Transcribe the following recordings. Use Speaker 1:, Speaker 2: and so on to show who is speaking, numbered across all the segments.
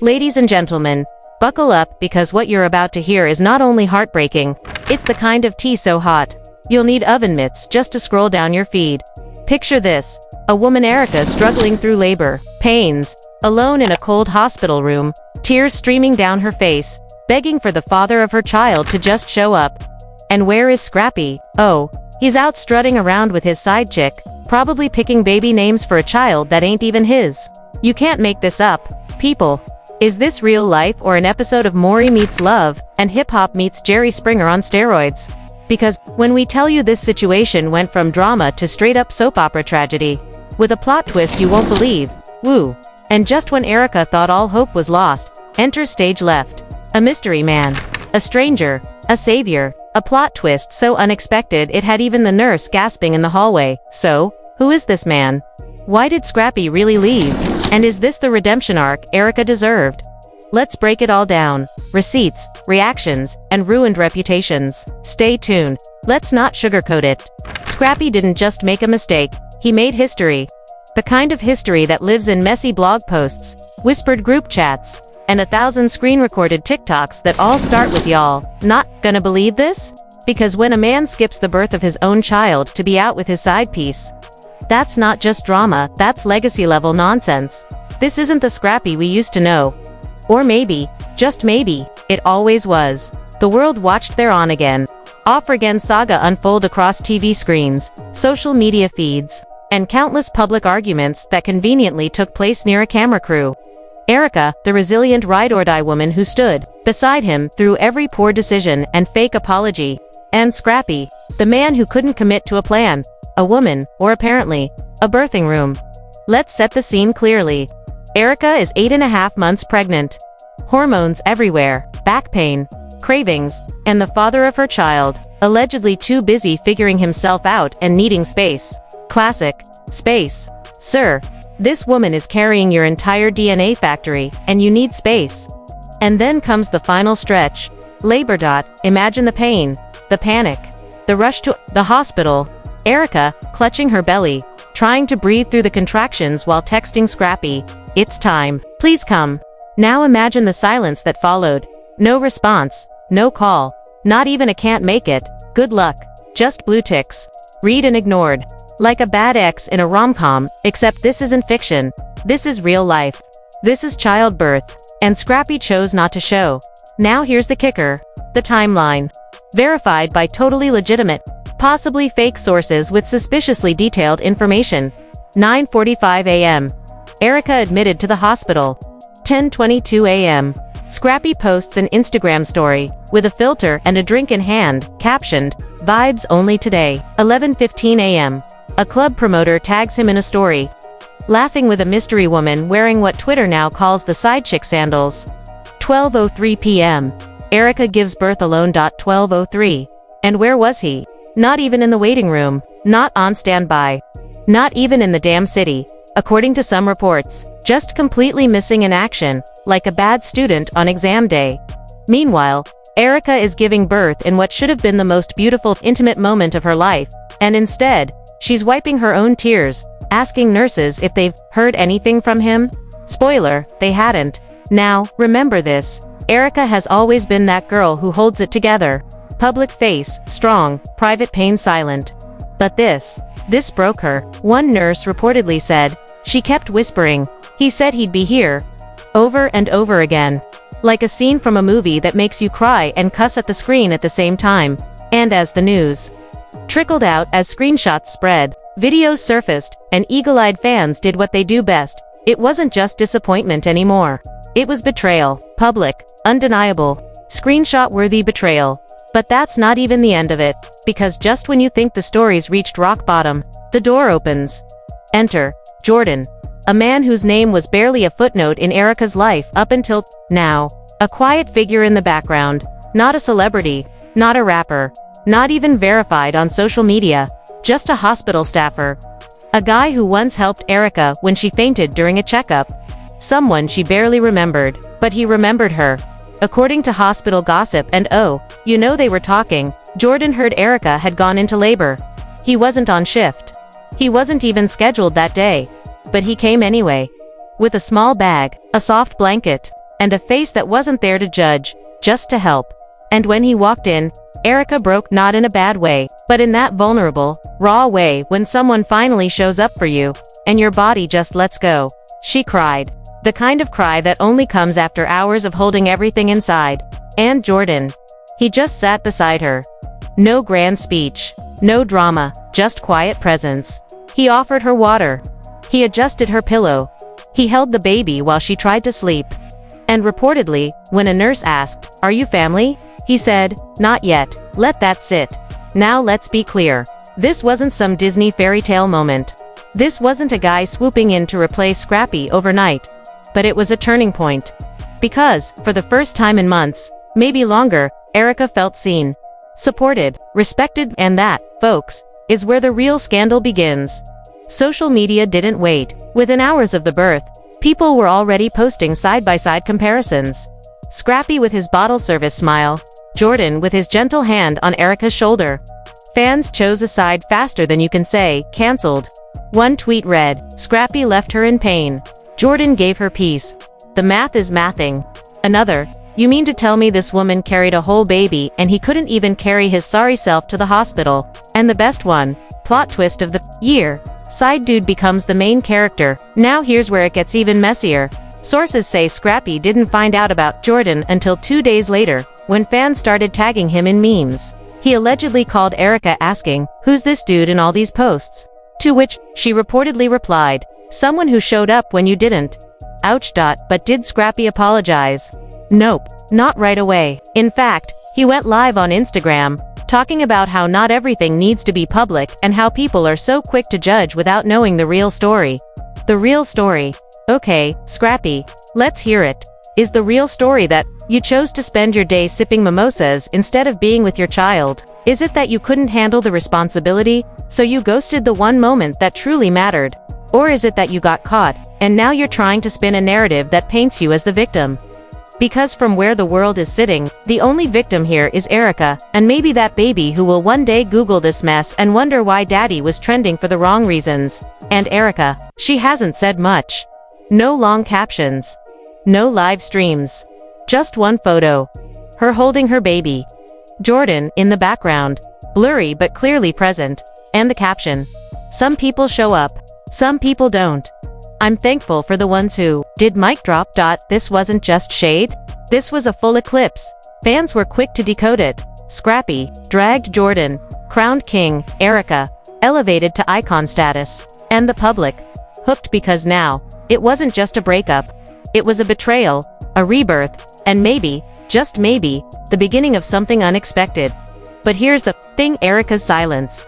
Speaker 1: Ladies and gentlemen, buckle up because what you're about to hear is not only heartbreaking, it's the kind of tea so hot, you'll need oven mitts just to scroll down your feed. Picture this, a woman Erica struggling through labor, pains, alone in a cold hospital room, tears streaming down her face, begging for the father of her child to just show up. And where is Scrappy? Oh, he's out strutting around with his side chick, probably picking baby names for a child that ain't even his. You can't make this up, people. Is this real life or an episode of Maury Meets Love and Hip Hop Meets Jerry Springer on steroids? Because when we tell you this situation went from drama to straight-up soap opera tragedy, with a plot twist you won't believe, woo. And just when Erica thought all hope was lost, enter stage left. A mystery man. A stranger. A savior. A plot twist so unexpected it had even the nurse gasping in the hallway. So, who is this man? Why did Scrappy really leave? And is this the redemption arc Erica deserved? Let's break it all down. Receipts, reactions, and ruined reputations. Stay tuned. Let's not sugarcoat it. Scrappy didn't just make a mistake, he made history. The kind of history that lives in messy blog posts, whispered group chats, and 1,000 screen-recorded TikToks that all start with "y'all not gonna believe this?" Because when a man skips the birth of his own child to be out with his side piece, that's not just drama, that's legacy-level nonsense. This isn't the Scrappy we used to know. Or maybe, just maybe, it always was. The world watched their on-again, off-again saga unfold across TV screens, social media feeds, and countless public arguments that conveniently took place near a camera crew. Erica, the resilient ride-or-die woman who stood beside him through every poor decision and fake apology. And Scrappy, the man who couldn't commit to a plan, a woman, or apparently, a birthing room. Let's set the scene clearly. Erica is 8.5 months pregnant. Hormones everywhere, back pain, cravings, and the father of her child, allegedly too busy figuring himself out and needing space. Classic. Space. Sir, this woman is carrying your entire DNA factory, and you need space. And then comes the final stretch. Labor. Imagine the pain, the panic, the rush to the hospital. Erica, clutching her belly, trying to breathe through the contractions while texting Scrappy, "It's time. Please come." Now imagine the silence that followed. No response, no call, not even a "can't make it, good luck," just blue ticks. Read and ignored. Like a bad ex in a rom-com, except this isn't fiction. This is real life. This is childbirth. And Scrappy chose not to show. Now here's the kicker. The timeline. Verified by totally legitimate, possibly fake sources with suspiciously detailed information. 9:45 a.m. Erica admitted to the hospital. 10:22 a.m. Scrappy posts an Instagram story, with a filter and a drink in hand, captioned, "Vibes only today." 11:15 a.m. A club promoter tags him in a story, laughing with a mystery woman wearing what Twitter now calls the side chick sandals. 12:03 p.m. Erica gives birth alone. 12:03. And where was he? Not even in the waiting room, not on standby, not even in the damn city, according to some reports, just completely missing in action, like a bad student on exam day. Meanwhile, Erica is giving birth in what should have been the most beautiful, intimate moment of her life, and instead, she's wiping her own tears, asking nurses if they've heard anything from him. Spoiler, they hadn't. Now, remember this, Erica has always been that girl who holds it together. Public face, strong, private pain silent. But this broke her. One nurse reportedly said, she kept whispering, "He said he'd be here," over and over again. Like a scene from a movie that makes you cry and cuss at the screen at the same time. And as the news trickled out, as screenshots spread, videos surfaced, and eagle-eyed fans did what they do best. It wasn't just disappointment anymore. It was betrayal. Public, undeniable, screenshot-worthy betrayal. But that's not even the end of it, because just when you think the story's reached rock bottom, the door opens. Enter Jordan, a man whose name was barely a footnote in Erica's life up until now. A quiet figure in the background, not a celebrity, not a rapper, not even verified on social media, just a hospital staffer. A guy who once helped Erica when she fainted during a checkup. Someone she barely remembered, but he remembered her. According to hospital gossip, and oh, you know they were talking, Jordan heard Erica had gone into labor. He wasn't on shift. He wasn't even scheduled that day. But he came anyway. With a small bag, a soft blanket, and a face that wasn't there to judge, just to help. And when he walked in, Erica broke, not in a bad way, but in that vulnerable, raw way when someone finally shows up for you, and your body just lets go. She cried. The kind of cry that only comes after hours of holding everything inside. And Jordan. He just sat beside her. No grand speech. No drama, just quiet presence. He offered her water. He adjusted her pillow. He held the baby while she tried to sleep. And reportedly, when a nurse asked, "Are you family?" he said, "Not yet, let that sit." Now let's be clear. This wasn't some Disney fairy tale moment. This wasn't a guy swooping in to replace Scrappy overnight. But it was a turning point. Because, for the first time in months, maybe longer, Erica felt seen, supported, respected, and that, folks, is where the real scandal begins. Social media didn't wait. Within hours of the birth, people were already posting side-by-side comparisons. Scrappy with his bottle service smile, Jordan with his gentle hand on Erica's shoulder. Fans chose a side faster than you can say, cancelled. One tweet read, "Scrappy left her in pain. Jordan gave her peace. The math is mathing." Another, "You mean to tell me this woman carried a whole baby and he couldn't even carry his sorry self to the hospital?" And the best one, plot twist of the year, side dude becomes the main character. Now here's where it gets even messier. Sources say Scrappy didn't find out about Jordan until 2 days later, when fans started tagging him in memes. He allegedly called Erica asking, "Who's this dude in all these posts?" To which, she reportedly replied, "Someone who showed up when you didn't." Ouch. But did Scrappy apologize? Nope, not right away. In fact, he went live on Instagram, talking about how not everything needs to be public and how people are so quick to judge without knowing the real story. The real story. Okay, Scrappy, let's hear it. Is the real story that you chose to spend your day sipping mimosas instead of being with your child? Is it that you couldn't handle the responsibility, so you ghosted the one moment that truly mattered? Or is it that you got caught, and now you're trying to spin a narrative that paints you as the victim? Because from where the world is sitting, the only victim here is Erica, and maybe that baby who will one day Google this mess and wonder why daddy was trending for the wrong reasons. And Erica, she hasn't said much. No long captions. No live streams. Just one photo. Her holding her baby. Jordan, in the background. Blurry but clearly present. And the caption. Some people show up. Some people don't. I'm thankful for the ones who did. Mic drop. This wasn't just shade. This was a full eclipse. Fans were quick to decode it. Scrappy dragged Jordan, crowned king. Erica elevated to icon status. And the public hooked because now, it wasn't just a breakup. It was a betrayal, a rebirth, and maybe, just maybe, the beginning of something unexpected. But here's the thing: Erica's silence.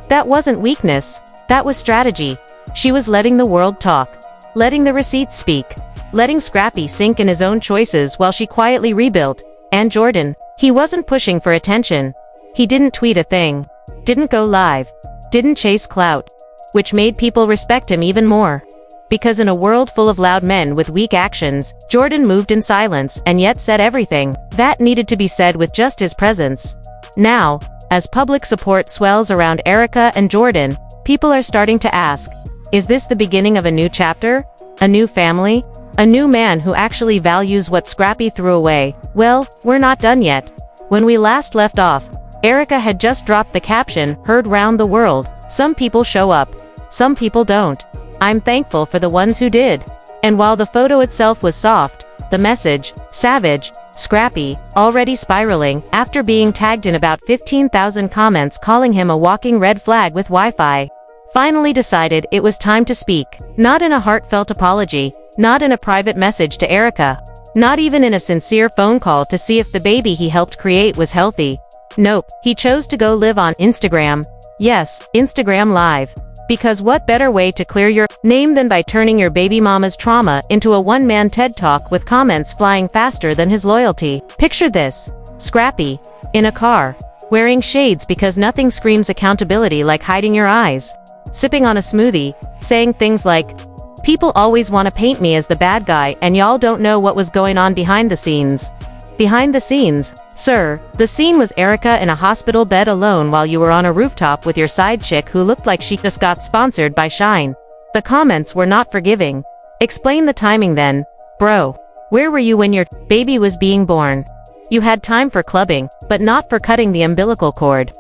Speaker 1: That wasn't weakness. That was strategy. She was letting the world talk. Letting the receipts speak. Letting Scrappy sink in his own choices while she quietly rebuilt. And Jordan, he wasn't pushing for attention. He didn't tweet a thing. Didn't go live. Didn't chase clout. Which made people respect him even more. Because in a world full of loud men with weak actions, Jordan moved in silence and yet said everything that needed to be said with just his presence. Now, as public support swells around Erica and Jordan, people are starting to ask, is this the beginning of a new chapter? A new family? A new man who actually values what Scrappy threw away? Well, we're not done yet. When we last left off, Erica had just dropped the caption, heard round the world. Some people show up. Some people don't. I'm thankful for the ones who did. And while the photo itself was soft, the message, savage, Scrappy, already spiraling, after being tagged in about 15,000 comments calling him a walking red flag with Wi-Fi, finally decided it was time to speak. Not in a heartfelt apology, not in a private message to Erica, not even in a sincere phone call to see if the baby he helped create was healthy. Nope, he chose to go live on Instagram. Yes, Instagram Live. Because what better way to clear your name than by turning your baby mama's trauma into a one-man TED Talk with comments flying faster than his loyalty? Picture this: Scrappy, in a car, wearing shades because nothing screams accountability like hiding your eyes, sipping on a smoothie, saying things like, "People always want to paint me as the bad guy and y'all don't know what was going on behind the scenes." Behind the scenes, sir, the scene was Erica in a hospital bed alone while you were on a rooftop with your side chick who looked like she just got sponsored by Shine. The comments were not forgiving. Explain the timing then, bro. Where were you when your baby was being born? You had time for clubbing, but not for cutting the umbilical cord.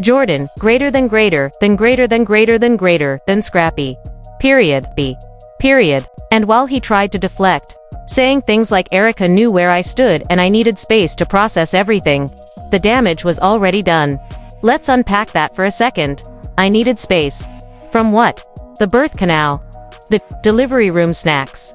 Speaker 1: Jordan, greater than greater, than greater than greater than greater, than Scrappy. Period. B. Period. And while he tried to deflect, saying things like Erica knew where I stood and I needed space to process everything, the damage was already done. Let's unpack that for a second. I needed space. From what? The birth canal. The delivery room snacks.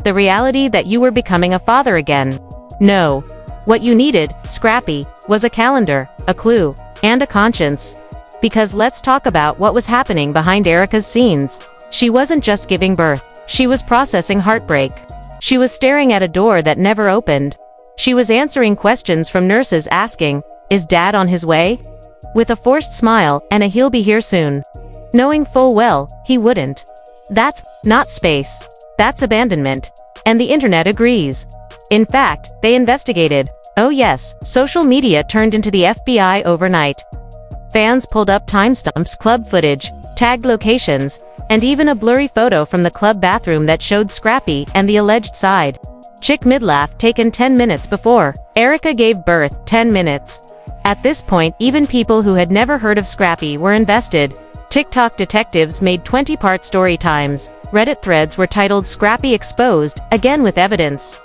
Speaker 1: The reality that you were becoming a father again. No. What you needed, Scrappy, was a calendar, a clue, and a conscience. Because let's talk about what was happening behind Erica's scenes. She wasn't just giving birth. She was processing heartbreak. She was staring at a door that never opened. She was answering questions from nurses asking, "Is Dad on his way?" With a forced smile and a "he'll be here soon," knowing full well he wouldn't. That's not space. That's abandonment. And the internet agrees. In fact, they investigated. Oh yes, social media turned into the FBI overnight. Fans pulled up timestamps, club footage, tagged locations, and even a blurry photo from the club bathroom that showed Scrappy and the alleged side chick midlaff taken 10 minutes before Erica gave birth. 10 minutes. At this point, even people who had never heard of Scrappy were invested. TikTok detectives made 20-part story times. Reddit threads were titled "Scrappy Exposed," again with evidence.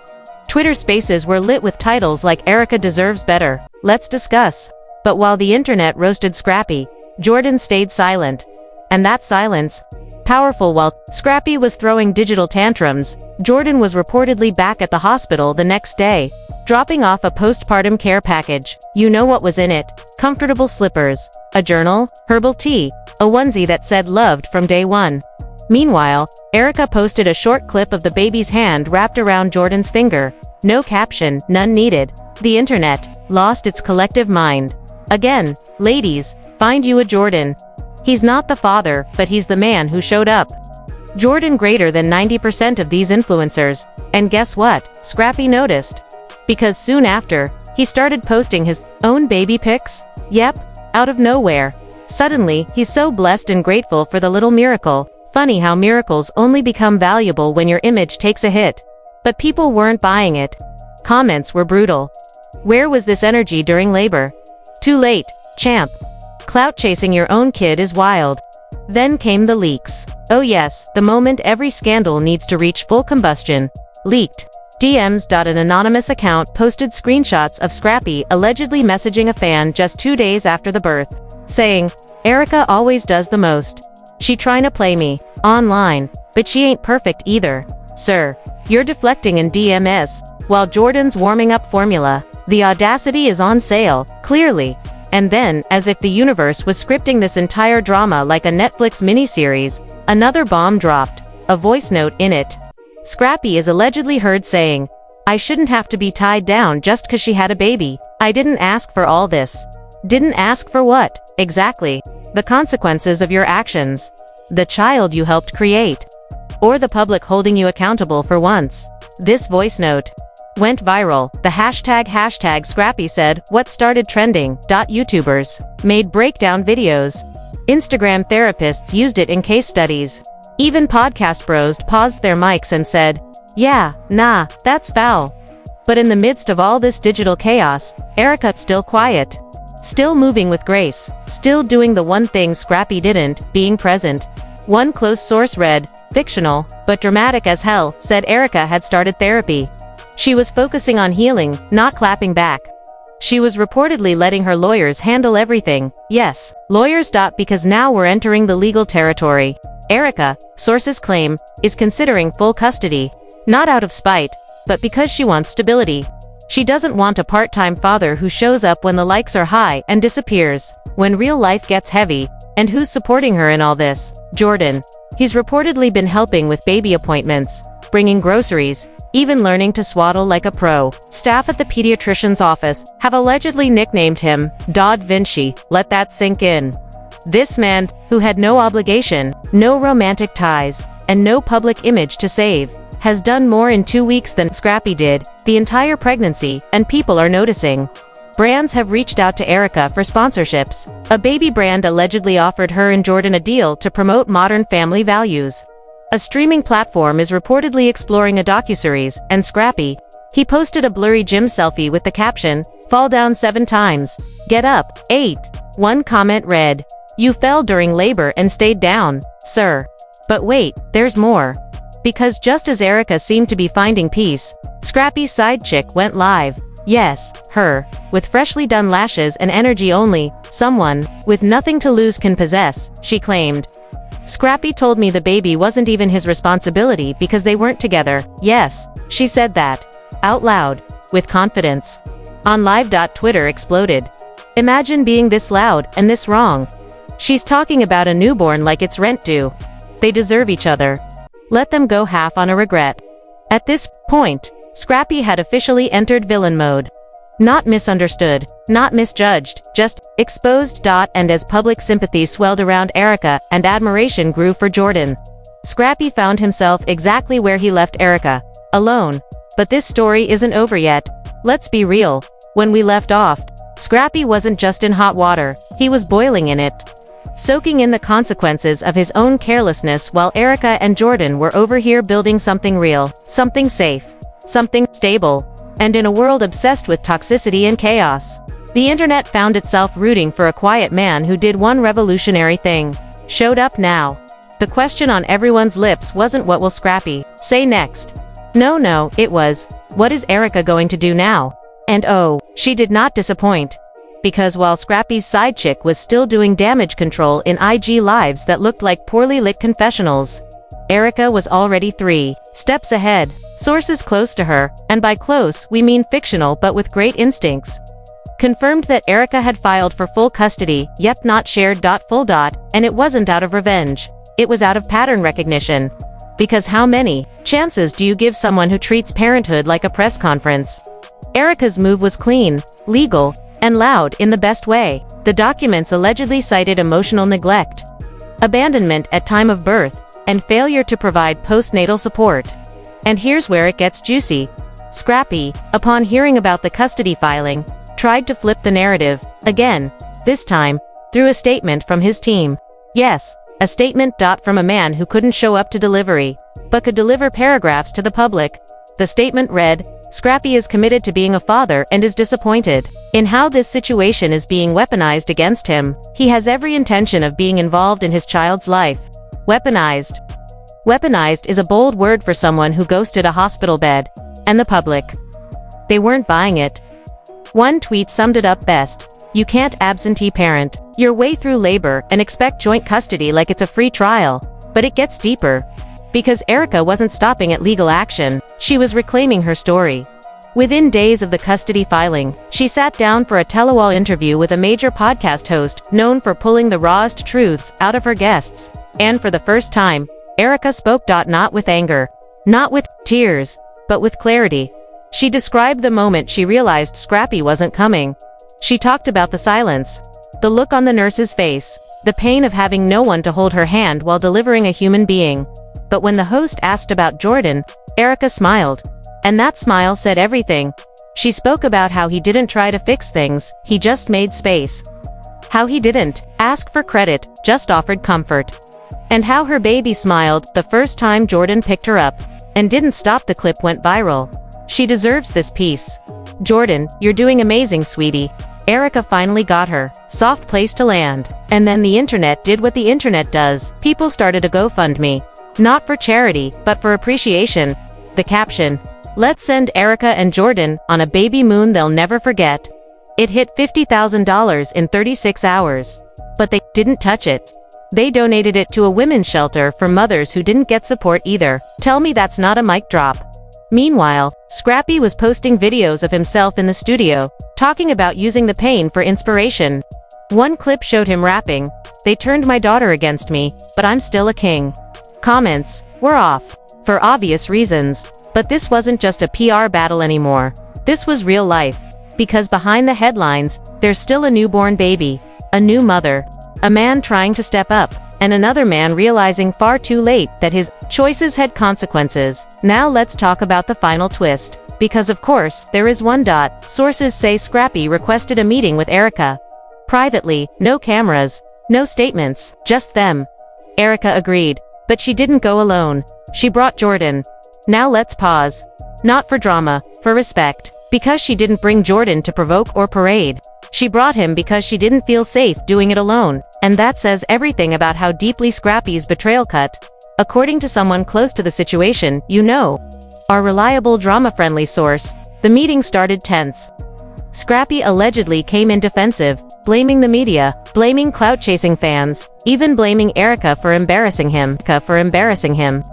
Speaker 1: Twitter spaces were lit with titles like "Erica deserves better. Let's discuss." But while the internet roasted Scrappy, Jordan stayed silent. And that silence, powerful. While Scrappy was throwing digital tantrums, Jordan was reportedly back at the hospital the next day, dropping off a postpartum care package. You know what was in it? Comfortable slippers, a journal, herbal tea, a onesie that said "loved from day one." Meanwhile, Erica posted a short clip of the baby's hand wrapped around Jordan's finger. No caption, none needed. The internet lost its collective mind. Again, ladies, find you a Jordan. He's not the father, but he's the man who showed up. Jordan greater than 90% of these influencers. And guess what? Scrappy noticed. Because soon after, he started posting his own baby pics. Yep, out of nowhere. Suddenly, he's so blessed and grateful for the little miracle. Funny how miracles only become valuable when your image takes a hit. But people weren't buying it. Comments were brutal. Where was this energy during labor? Too late, champ. Clout chasing your own kid is wild. Then came the leaks. Oh yes, the moment every scandal needs to reach full combustion. Leaked. DMs. An anonymous account posted screenshots of Scrappy allegedly messaging a fan just 2 days after the birth, saying, "Erica always does the most. She trying to play me online, but she ain't perfect either. Sir, you're deflecting in DMs, while Jordan's warming up formula. The audacity is on sale, clearly." And then, as if the universe was scripting this entire drama like a Netflix miniseries, another bomb dropped, a voice note in it. Scrappy is allegedly heard saying, "I shouldn't have to be tied down just 'cause she had a baby. I didn't ask for all this." Didn't ask for what? Exactly. The consequences of your actions. The child you helped create. Or the public holding you accountable for once. This voice note went viral. The hashtag Scrappy said, what started trending. YouTubers made breakdown videos. Instagram therapists used it in case studies. Even podcast bros paused their mics and said, "Yeah, nah, that's foul." But in the midst of all this digital chaos, Erica's still quiet. Still moving with grace. Still doing the one thing Scrappy didn't, being present. One close source read, "Fictional, but dramatic as hell," said Erica had started therapy. She was focusing on healing, not clapping back. She was reportedly letting her lawyers handle everything. Yes, lawyers. Because now we're entering the legal territory. Erica, sources claim, is considering full custody. Not out of spite, but because she wants stability. She doesn't want a part-time father who shows up when the likes are high and disappears when real life gets heavy. And who's supporting her in all this? Jordan. He's reportedly been helping with baby appointments, bringing groceries, even learning to swaddle like a pro. Staff at the pediatrician's office have allegedly nicknamed him Da Vinci. Let that sink in. This man, who had no obligation, no romantic ties, and no public image to save, has done more in 2 weeks than Scrappy did, the entire pregnancy, and people are noticing. Brands have reached out to Erica for sponsorships. A baby brand allegedly offered her and Jordan a deal to promote modern family values. A streaming platform is reportedly exploring a docuseries, and Scrappy, he posted a blurry gym selfie with the caption, "Fall down 7 times. Get up, 8. One comment read, "You fell during labor and stayed down, sir." But wait, there's more. Because just as Erica seemed to be finding peace, Scrappy's side chick went live. Yes, her, with freshly done lashes and energy only someone with nothing to lose can possess, she claimed. Scrappy told me the baby wasn't even his responsibility because they weren't together. Yes, she said that. Out loud, with confidence. On live. Twitter exploded. Imagine being this loud and this wrong. She's talking about a newborn like it's rent due. They deserve each other. Let them go half on a regret. At this point, Scrappy had officially entered villain mode. Not misunderstood, not misjudged, just exposed. And as public sympathy swelled around Erica and admiration grew for Jordan, Scrappy found himself exactly where he left Erica, alone. But this story isn't over yet. Let's be real. When we left off, Scrappy wasn't just in hot water, he was boiling in it. Soaking in the consequences of his own carelessness while Erica and Jordan were over here building something real, something safe, something stable. And in a world obsessed with toxicity and chaos, the internet found itself rooting for a quiet man who did one revolutionary thing. Showed up now. The question on everyone's lips wasn't what will Scrappy say next. No, it was, what is Erica going to do now? And oh, she did not disappoint. Because while Scrappy's side chick was still doing damage control in IG lives that looked like poorly lit confessionals, Erica was already 3 steps ahead. Sources close to her, and by close we mean fictional but with great instincts, confirmed that Erica had filed for full custody, yep, not shared. Full. And it wasn't out of revenge. It was out of pattern recognition. Because how many chances do you give someone who treats parenthood like a press conference? Erica's move was clean, legal, and loud in the best way. The documents allegedly cited emotional neglect, abandonment at time of birth, and failure to provide postnatal support. And here's where it gets juicy. Scrappy, upon hearing about the custody filing, tried to flip the narrative, again, this time, through a statement from his team. Yes, a statement. From a man who couldn't show up to delivery, but could deliver paragraphs to the public. The statement read, Scrappy is committed to being a father and is disappointed in how this situation is being weaponized against him. He has every intention of being involved in his child's life. Weaponized. Weaponized is a bold word for someone who ghosted a hospital bed. And the public. They weren't buying it. One tweet summed it up best. You can't absentee parent your way through labor and expect joint custody like it's a free trial. But it gets deeper. Because Erica wasn't stopping at legal action, she was reclaiming her story. Within days of the custody filing, she sat down for a tell-all interview with a major podcast host known for pulling the rawest truths out of her guests. And for the first time, Erica spoke. Not with anger, not with tears, but with clarity. She described the moment she realized Scrappy wasn't coming. She talked about the silence, the look on the nurse's face, the pain of having no one to hold her hand while delivering a human being. But when the host asked about Jordan, Erica smiled. And that smile said everything. She spoke about how he didn't try to fix things, he just made space. How he didn't ask for credit, just offered comfort. And how her baby smiled the first time Jordan picked her up. And didn't stop. The clip went viral. She deserves this piece. Jordan, you're doing amazing, sweetie. Erica finally got her soft place to land. And then the internet did what the internet does. People started a GoFundMe. Not for charity, but for appreciation. The caption, let's send Erica and Jordan on a baby moon they'll never forget. It hit $50,000 in 36 hours. But they didn't touch it. They donated it to a women's shelter for mothers who didn't get support either. Tell me that's not a mic drop. Meanwhile, Scrappy was posting videos of himself in the studio, talking about using the pain for inspiration. One clip showed him rapping, "They turned my daughter against me, but I'm still a king." Comments were off, for obvious reasons. But this wasn't just a PR battle anymore. This was real life. Because behind the headlines, there's still a newborn baby, a new mother, a man trying to step up, and another man realizing far too late that his choices had consequences. Now let's talk about the final twist. Because of course, there is one. Sources say Scrappy requested a meeting with Erica. Privately, no cameras, no statements, just them. Erica agreed. But she didn't go alone. She brought Jordan. Now let's pause. Not for drama, for respect. Because she didn't bring Jordan to provoke or parade. She brought him because she didn't feel safe doing it alone, and that says everything about how deeply Scrappy's betrayal cut. According to someone close to the situation, our reliable drama-friendly source, the meeting started tense. Scrappy allegedly came in defensive, blaming the media, blaming clout-chasing fans, even blaming Erica for embarrassing him.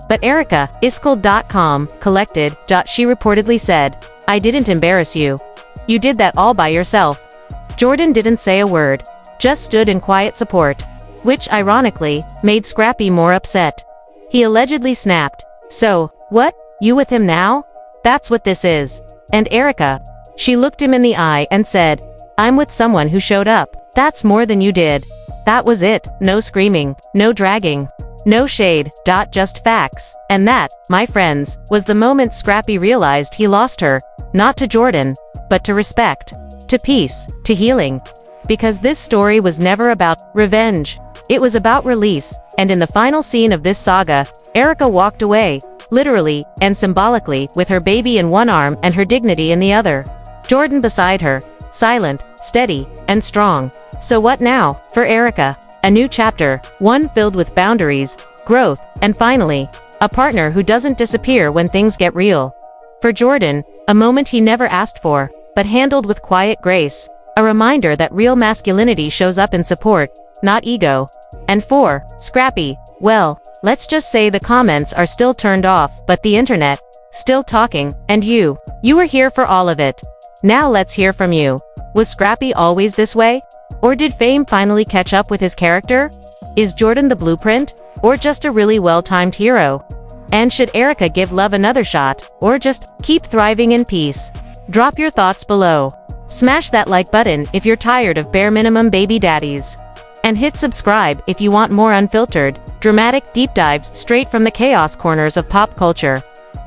Speaker 1: But Erica, Iskald.com, collected. She reportedly said, "I didn't embarrass you. You did that all by yourself." Jordan didn't say a word, just stood in quiet support, which, ironically, made Scrappy more upset. He allegedly snapped, "So, what, you with him now? That's what this is." And Erica, she looked him in the eye and said, "I'm with someone who showed up. That's more than you did." That was it, no screaming, no dragging, no shade, just facts. And that, my friends, was the moment Scrappy realized he lost her, not to Jordan, but to respect, to peace, to healing. Because this story was never about revenge. It was about release, and in the final scene of this saga, Erica walked away, literally and symbolically, with her baby in one arm and her dignity in the other. Jordan beside her, silent, steady, and strong. So what now, for Erica? A new chapter, one filled with boundaries, growth, and finally, a partner who doesn't disappear when things get real. For Jordan, a moment he never asked for, but handled with quiet grace, a reminder that real masculinity shows up in support, not ego. And for Scrappy, well, let's just say the comments are still turned off, but the internet, still talking, and you were here for all of it. Now let's hear from you. Was Scrappy always this way? Or did fame finally catch up with his character? Is Jordan the blueprint, or just a really well-timed hero? And should Erica give love another shot, or just keep thriving in peace? Drop your thoughts below. Smash that like button if you're tired of bare minimum baby daddies. And hit subscribe if you want more unfiltered, dramatic deep dives straight from the chaos corners of pop culture.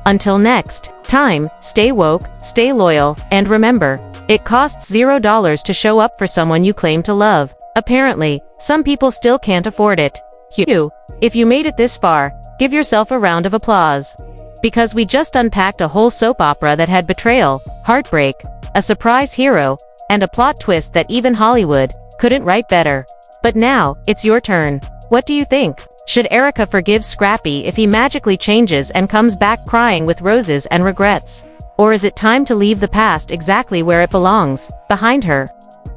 Speaker 1: Until next time, stay woke, stay loyal, and remember, it costs $0 to show up for someone you claim to love. Apparently, some people still can't afford it. If you made it this far, give yourself a round of applause. Because we just unpacked a whole soap opera that had betrayal, heartbreak, a surprise hero, and a plot twist that even Hollywood couldn't write better. But now, it's your turn. What do you think? Should Erica forgive Scrappy if he magically changes and comes back crying with roses and regrets? Or is it time to leave the past exactly where it belongs, behind her?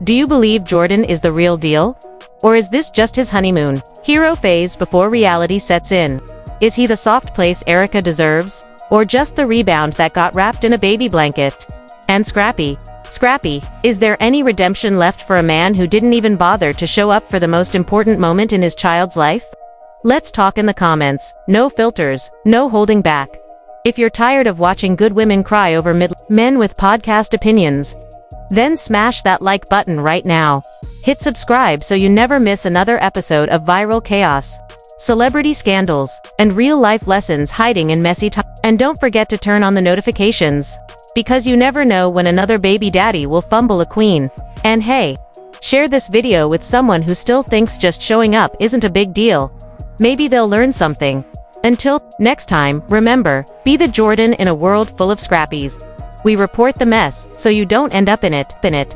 Speaker 1: Do you believe Jordan is the real deal? Or is this just his honeymoon hero phase before reality sets in? Is he the soft place Erica deserves? Or just the rebound that got wrapped in a baby blanket? And Scrappy, is there any redemption left for a man who didn't even bother to show up for the most important moment in his child's life? Let's talk in the comments. No filters, no holding back. If you're tired of watching good women cry over men with podcast opinions, then smash that like button right now. Hit subscribe so you never miss another episode of viral chaos, celebrity scandals, and real-life lessons hiding in messy And don't forget to turn on the notifications, because you never know when another baby daddy will fumble a queen. And hey, share this video with someone who still thinks just showing up isn't a big deal. Maybe they'll learn something. Until next time, remember, be the Jordan in a world full of Scrappies. We report the mess, so you don't end up in it.